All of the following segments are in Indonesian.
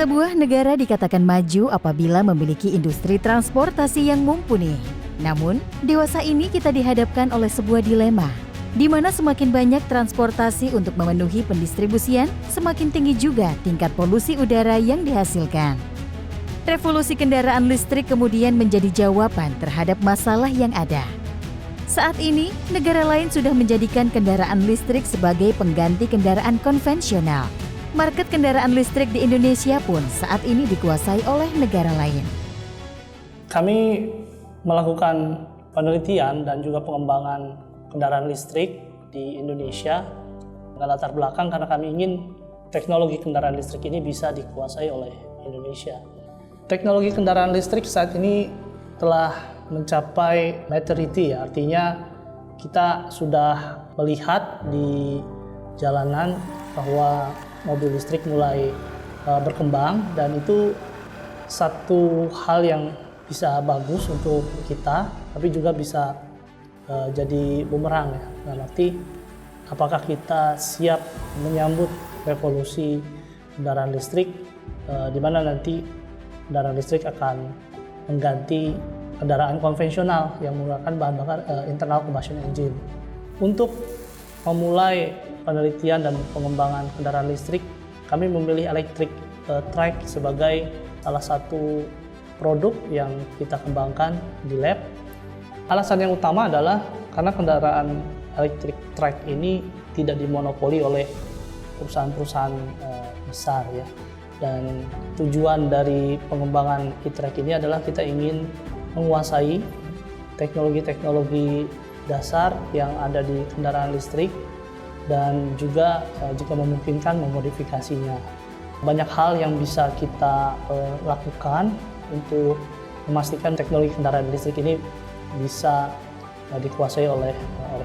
Sebuah negara dikatakan maju apabila memiliki industri transportasi yang mumpuni. Namun, dewasa ini kita dihadapkan oleh sebuah dilema, di mana semakin banyak transportasi untuk memenuhi pendistribusian, semakin tinggi juga tingkat polusi udara yang dihasilkan. Revolusi kendaraan listrik kemudian menjadi jawaban terhadap masalah yang ada. Saat ini, negara lain sudah menjadikan kendaraan listrik sebagai pengganti kendaraan konvensional. Market kendaraan listrik di Indonesia pun saat ini dikuasai oleh negara lain. Kami melakukan penelitian dan juga pengembangan kendaraan listrik di Indonesia dengan latar belakang karena kami ingin teknologi kendaraan listrik ini bisa dikuasai oleh Indonesia. Teknologi kendaraan listrik saat ini telah mencapai maturity, artinya kita sudah melihat di jalanan bahwa mobil listrik mulai berkembang, dan itu satu hal yang bisa bagus untuk kita, tapi juga bisa jadi bumerang ya. Dalam arti, apakah kita siap menyambut revolusi kendaraan listrik, di mana nanti kendaraan listrik akan mengganti kendaraan konvensional yang menggunakan bahan bakar internal combustion engine. Untuk memulai penelitian dan pengembangan kendaraan listrik, kami memilih electric trike sebagai salah satu produk yang kita kembangkan di lab. Alasan yang utama adalah karena kendaraan electric trike ini tidak dimonopoli oleh perusahaan-perusahaan besar ya. Dan tujuan dari pengembangan e-trike ini adalah kita ingin menguasai teknologi-teknologi dasar yang ada di kendaraan listrik, dan juga jika memungkinkan memodifikasinya. Banyak hal yang bisa kita lakukan untuk memastikan teknologi kendaraan listrik ini bisa dikuasai oleh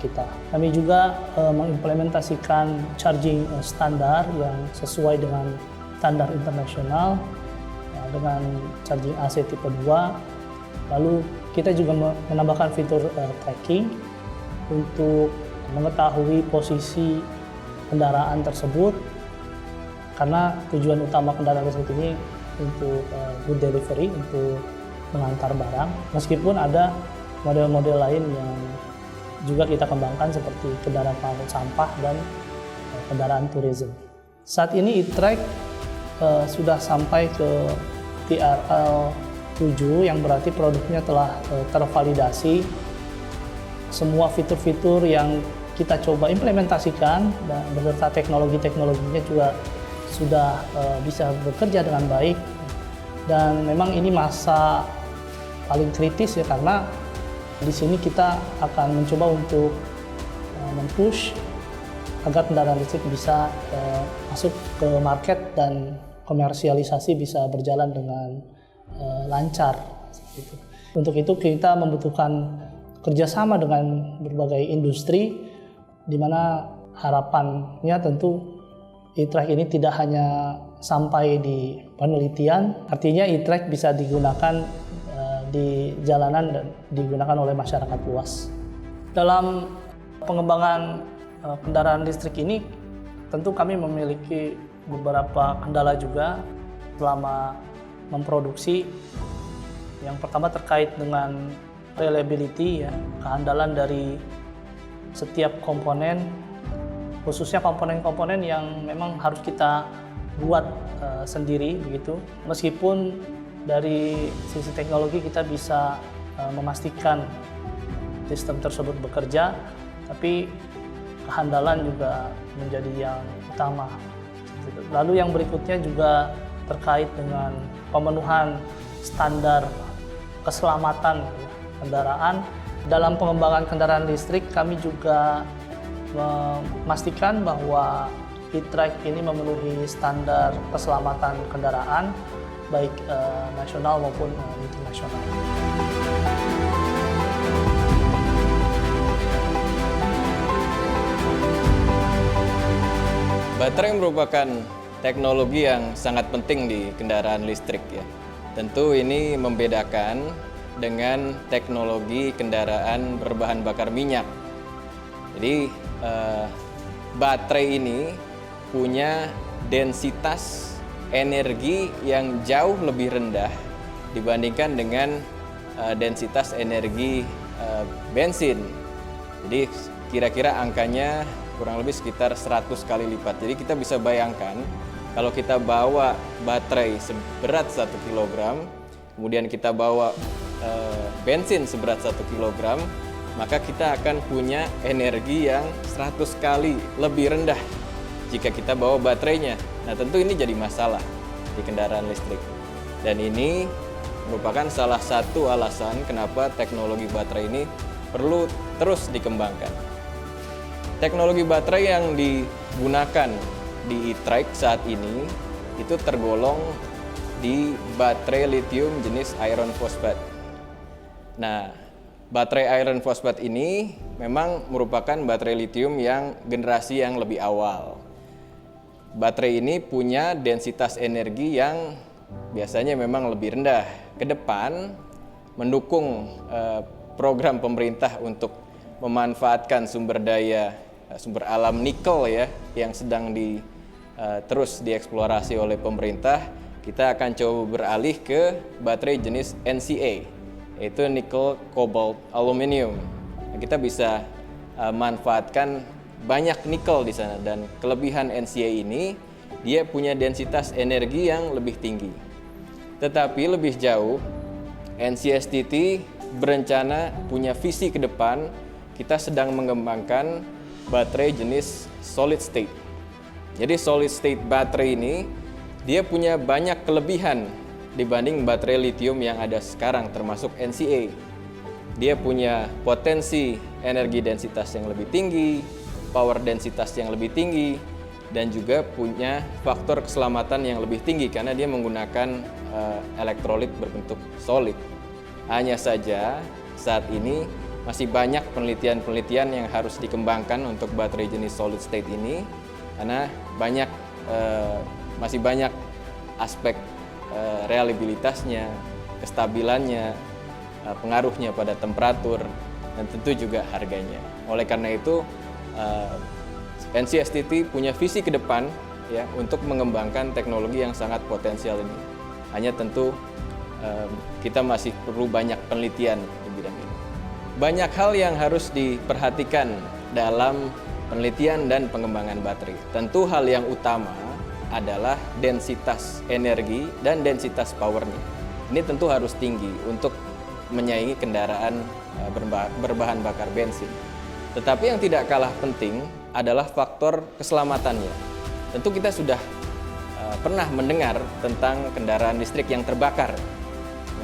kita. Kami juga mengimplementasikan charging standar yang sesuai dengan standar internasional dengan charging AC tipe 2. Lalu kita juga menambahkan fitur tracking untuk mengetahui posisi kendaraan tersebut, karena tujuan utama kendaraan listrik ini untuk good delivery, untuk mengantar barang, meskipun ada model-model lain yang juga kita kembangkan seperti kendaraan pengangkut sampah dan kendaraan tourism. Saat ini e-trike sudah sampai ke TRL 7, yang berarti produknya telah tervalidasi. Semua fitur-fitur yang kita coba implementasikan dan beserta teknologinya juga sudah bisa bekerja dengan baik. Dan memang ini masa paling kritis ya, karena di sini kita akan mencoba untuk mempush agar kendaraan listrik bisa masuk ke market dan komersialisasi bisa berjalan dengan lancar. Untuk itu kita membutuhkan kerjasama dengan berbagai industri, di mana harapannya tentu e-trike ini tidak hanya sampai di penelitian, artinya e-trike bisa digunakan di jalanan dan digunakan oleh masyarakat luas. Dalam pengembangan kendaraan listrik ini, tentu kami memiliki beberapa kendala juga selama memproduksi. Yang pertama terkait dengan reliability ya, keandalan dari setiap komponen, khususnya komponen-komponen yang memang harus kita buat sendiri begitu. Meskipun dari sisi teknologi kita bisa memastikan sistem tersebut bekerja, tapi kehandalan juga menjadi yang utama. Lalu yang berikutnya juga terkait dengan pemenuhan standar keselamatan kendaraan. Dalam pengembangan kendaraan listrik, kami juga memastikan bahwa e-trike ini memenuhi standar keselamatan kendaraan, baik nasional maupun internasional. Baterai merupakan teknologi yang sangat penting di kendaraan listrik ya. Tentu ini membedakan dengan teknologi kendaraan berbahan bakar minyak. Jadi baterai ini punya densitas energi yang jauh lebih rendah dibandingkan dengan densitas energi bensin. Jadi kira-kira angkanya kurang lebih sekitar 100 kali lipat. Jadi kita bisa bayangkan kalau kita bawa baterai seberat 1 kg, kemudian kita bawa bensin seberat 1 kg, maka kita akan punya energi yang 100 kali lebih rendah jika kita bawa baterainya. Nah, tentu ini jadi masalah di kendaraan listrik. Dan ini merupakan salah satu alasan kenapa teknologi baterai ini perlu terus dikembangkan. Teknologi baterai yang digunakan di e-trike saat ini itu tergolong di baterai lithium jenis iron phosphate. Nah, baterai iron phosphate ini memang merupakan baterai lithium yang generasi yang lebih awal. Baterai ini punya densitas energi yang biasanya memang lebih rendah. Ke depan mendukung program pemerintah untuk memanfaatkan sumber alam nikel ya yang sedang terus dieksplorasi oleh pemerintah, kita akan coba beralih ke baterai jenis NCA, yaitu nickel, cobalt, aluminium. Kita bisa manfaatkan banyak nikel di sana, dan kelebihan NCA ini dia punya densitas energi yang lebih tinggi. Tetapi lebih jauh, NCSTT berencana punya visi ke depan, kita sedang mengembangkan baterai jenis solid state. Jadi solid state baterai ini dia punya banyak kelebihan dibanding baterai lithium yang ada sekarang termasuk NCA. Dia punya potensi energi densitas yang lebih tinggi, power densitas yang lebih tinggi, dan juga punya faktor keselamatan yang lebih tinggi karena dia menggunakan elektrolit berbentuk solid. Hanya saja saat ini masih banyak penelitian-penelitian yang harus dikembangkan untuk baterai jenis solid state ini karena masih banyak aspek reliabilitasnya, kestabilannya, pengaruhnya pada temperatur, dan tentu juga harganya. Oleh karena itu NCSTT punya visi ke depan ya untuk mengembangkan teknologi yang sangat potensial ini. Hanya tentu kita masih perlu banyak penelitian di bidang ini. Banyak hal yang harus diperhatikan dalam penelitian dan pengembangan baterai. Tentu hal yang utama adalah densitas energi dan densitas powernya. Ini tentu harus tinggi untuk menyaingi kendaraan berbahan bakar bensin. Tetapi yang tidak kalah penting adalah faktor keselamatannya. Tentu kita sudah pernah mendengar tentang kendaraan listrik yang terbakar.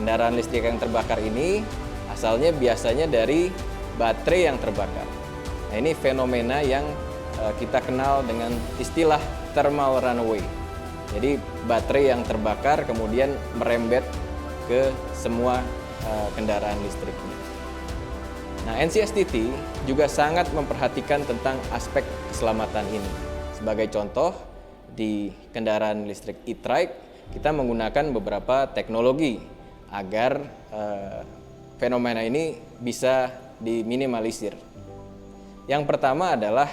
Kendaraan listrik yang terbakar ini asalnya biasanya dari baterai yang terbakar. Nah, ini fenomena yang kita kenal dengan istilah thermal runaway. Jadi baterai yang terbakar kemudian merembet ke semua kendaraan listriknya. Nah, NCSTT juga sangat memperhatikan tentang aspek keselamatan ini. Sebagai contoh, di kendaraan listrik e-trike, kita menggunakan beberapa teknologi agar fenomena ini bisa diminimalisir. Yang pertama adalah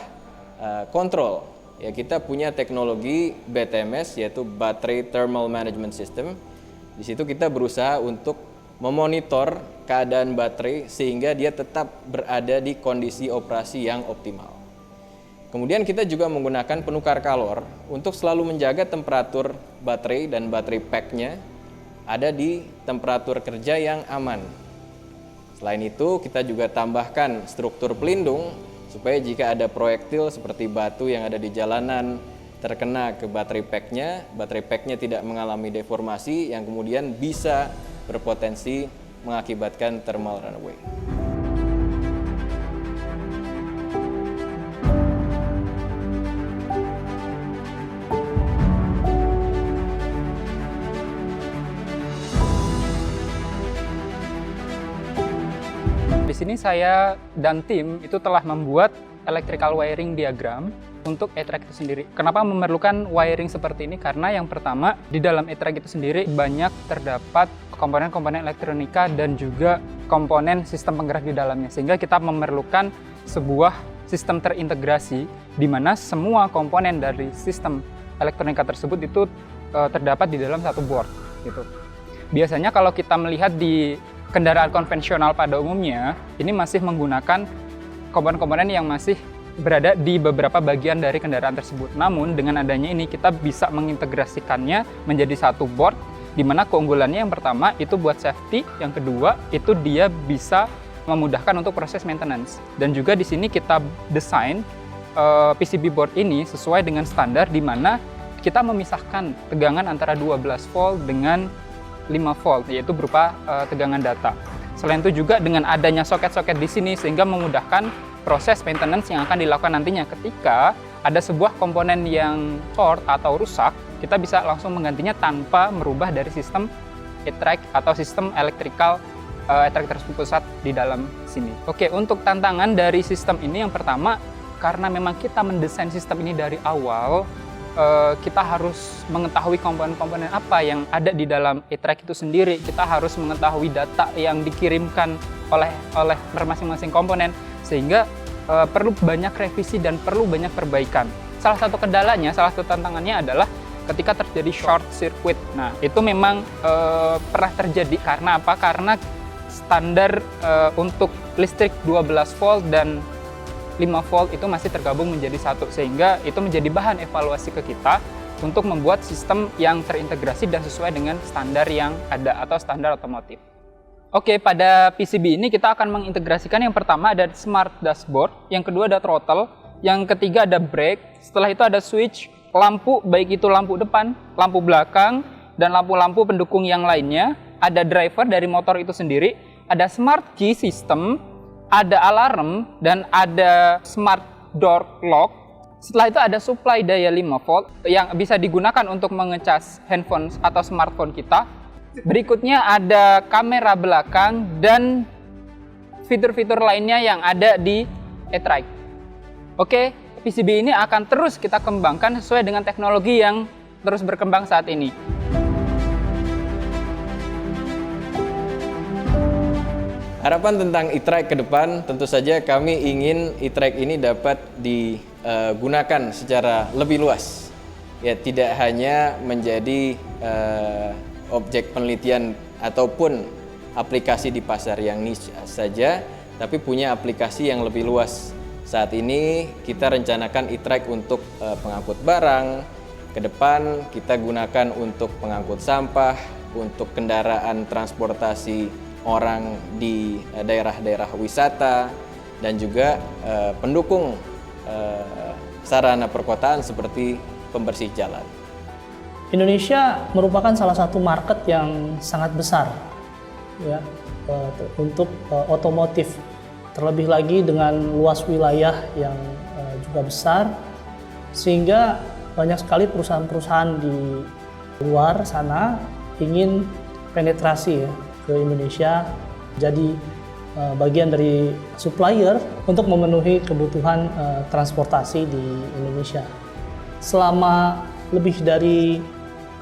kontrol. Ya, kita punya teknologi BTMS, yaitu Battery Thermal Management System. Di situ kita berusaha untuk memonitor keadaan baterai sehingga dia tetap berada di kondisi operasi yang optimal. Kemudian kita juga menggunakan penukar kalor untuk selalu menjaga temperatur baterai dan baterai pack-nya ada di temperatur kerja yang aman. Selain itu, kita juga tambahkan struktur pelindung supaya jika ada proyektil seperti batu yang ada di jalanan terkena ke baterai pack-nya tidak mengalami deformasi yang kemudian bisa berpotensi mengakibatkan thermal runaway. Di sini saya dan tim itu telah membuat electrical wiring diagram untuk e-trike itu sendiri. Kenapa memerlukan wiring seperti ini? Karena yang pertama, di dalam e-trike itu sendiri banyak terdapat komponen-komponen elektronika dan juga komponen sistem penggerak di dalamnya. Sehingga kita memerlukan sebuah sistem terintegrasi di mana semua komponen dari sistem elektronika tersebut itu terdapat di dalam satu board gitu. Biasanya kalau kita melihat di kendaraan konvensional pada umumnya, ini masih menggunakan komponen-komponen yang masih berada di beberapa bagian dari kendaraan tersebut. Namun dengan adanya ini kita bisa mengintegrasikannya menjadi satu board, di mana keunggulannya yang pertama itu buat safety, yang kedua itu dia bisa memudahkan untuk proses maintenance. Dan juga di sini kita desain PCB board ini sesuai dengan standar di mana kita memisahkan tegangan antara 12 volt dengan 5 volt, yaitu berupa tegangan data. Selain itu juga dengan adanya soket-soket di sini sehingga memudahkan proses maintenance yang akan dilakukan nantinya ketika ada sebuah komponen yang short atau rusak, kita bisa langsung menggantinya tanpa merubah dari sistem e-track atau sistem electrical e-track terpusat di dalam sini. Oke, untuk tantangan dari sistem ini yang pertama, karena memang kita mendesain sistem ini dari awal, kita harus mengetahui komponen-komponen apa yang ada di dalam e-track itu sendiri. Kita harus mengetahui data yang dikirimkan oleh masing-masing komponen, sehingga perlu banyak revisi dan perlu banyak perbaikan. Salah satu kendalanya, salah satu tantangannya adalah ketika terjadi short circuit. Nah, itu memang pernah terjadi. Karena apa? Karena standar untuk listrik 12 volt dan 5 volt itu masih tergabung menjadi satu, sehingga itu menjadi bahan evaluasi ke kita untuk membuat sistem yang terintegrasi dan sesuai dengan standar yang ada atau standar otomotif. Oke, pada PCB ini kita akan mengintegrasikan yang pertama ada smart dashboard, yang kedua ada throttle, yang ketiga ada brake, setelah itu ada switch, lampu, baik itu lampu depan, lampu belakang, dan lampu-lampu pendukung yang lainnya, ada driver dari motor itu sendiri, ada smart key system, ada alarm, dan ada smart door lock. Setelah itu ada supply daya 5 volt yang bisa digunakan untuk mengecas handphone atau smartphone kita. Berikutnya ada kamera belakang dan fitur-fitur lainnya yang ada di e-track. Oke, PCB ini akan terus kita kembangkan sesuai dengan teknologi yang terus berkembang saat ini. Harapan tentang e-track ke depan, tentu saja kami ingin e-track ini dapat digunakan secara lebih luas. Ya, tidak hanya menjadi objek penelitian ataupun aplikasi di pasar yang niche saja, tapi punya aplikasi yang lebih luas. Saat ini kita rencanakan e-track untuk pengangkut barang, ke depan kita gunakan untuk pengangkut sampah, untuk kendaraan transportasi orang di daerah-daerah wisata, dan juga pendukung sarana perkotaan seperti pembersih jalan. Indonesia merupakan salah satu market yang sangat besar ya, untuk otomotif, terlebih lagi dengan luas wilayah yang juga besar, sehingga banyak sekali perusahaan-perusahaan di luar sana ingin penetrasi ya, ke Indonesia, jadi bagian dari supplier untuk memenuhi kebutuhan transportasi di Indonesia. Selama lebih dari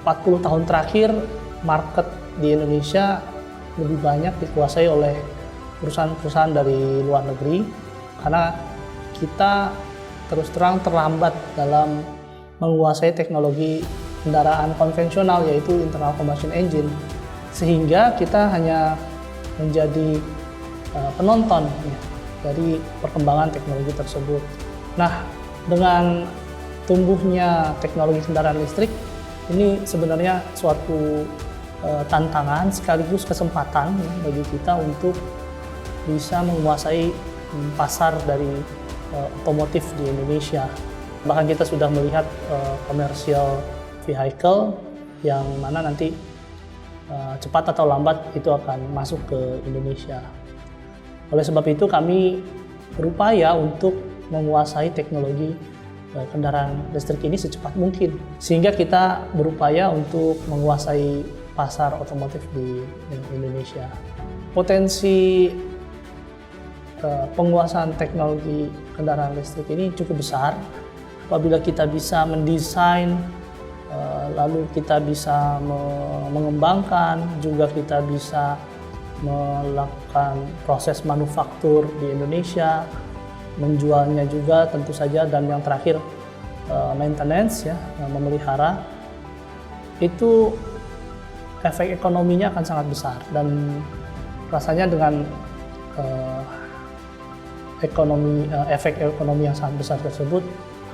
40 tahun terakhir, market di Indonesia lebih banyak dikuasai oleh perusahaan-perusahaan dari luar negeri, karena kita terus terang terlambat dalam menguasai teknologi kendaraan konvensional, yaitu internal combustion engine, sehingga kita hanya menjadi penonton ya, dari perkembangan teknologi tersebut. Nah, dengan tumbuhnya teknologi kendaraan listrik, ini sebenarnya suatu tantangan sekaligus kesempatan ya, bagi kita untuk bisa menguasai pasar dari otomotif di Indonesia. Bahkan kita sudah melihat commercial vehicle yang mana nanti cepat atau lambat itu akan masuk ke Indonesia. Oleh sebab itu kami berupaya untuk menguasai teknologi kendaraan listrik ini secepat mungkin, sehingga kita berupaya untuk menguasai pasar otomotif di Indonesia. Potensi penguasaan teknologi kendaraan listrik ini cukup besar apabila kita bisa mendesain, lalu kita bisa mengembangkan, juga kita bisa melakukan proses manufaktur di Indonesia, menjualnya juga tentu saja, dan yang terakhir maintenance ya, memelihara. itu efek ekonominya akan sangat besar, dan rasanya dengan efek ekonomi yang sangat besar tersebut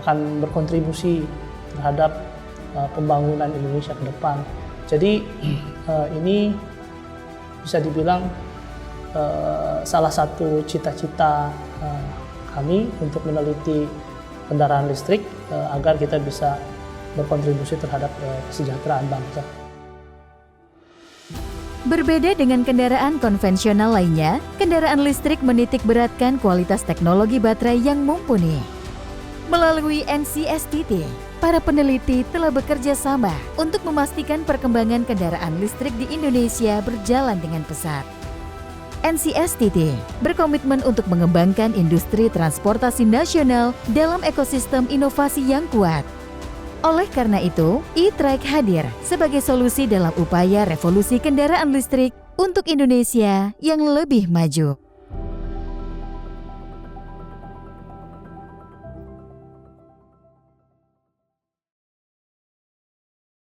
akan berkontribusi terhadap pembangunan Indonesia ke depan. Jadi ini bisa dibilang salah satu cita-cita kami untuk meneliti kendaraan listrik agar kita bisa berkontribusi terhadap kesejahteraan bangsa. Berbeda dengan kendaraan konvensional lainnya, kendaraan listrik menitik beratkan kualitas teknologi baterai yang mumpuni. Melalui NCSTT, para peneliti telah bekerja sama untuk memastikan perkembangan kendaraan listrik di Indonesia berjalan dengan pesat. NCSTT berkomitmen untuk mengembangkan industri transportasi nasional dalam ekosistem inovasi yang kuat. Oleh karena itu, e-Trike hadir sebagai solusi dalam upaya revolusi kendaraan listrik untuk Indonesia yang lebih maju.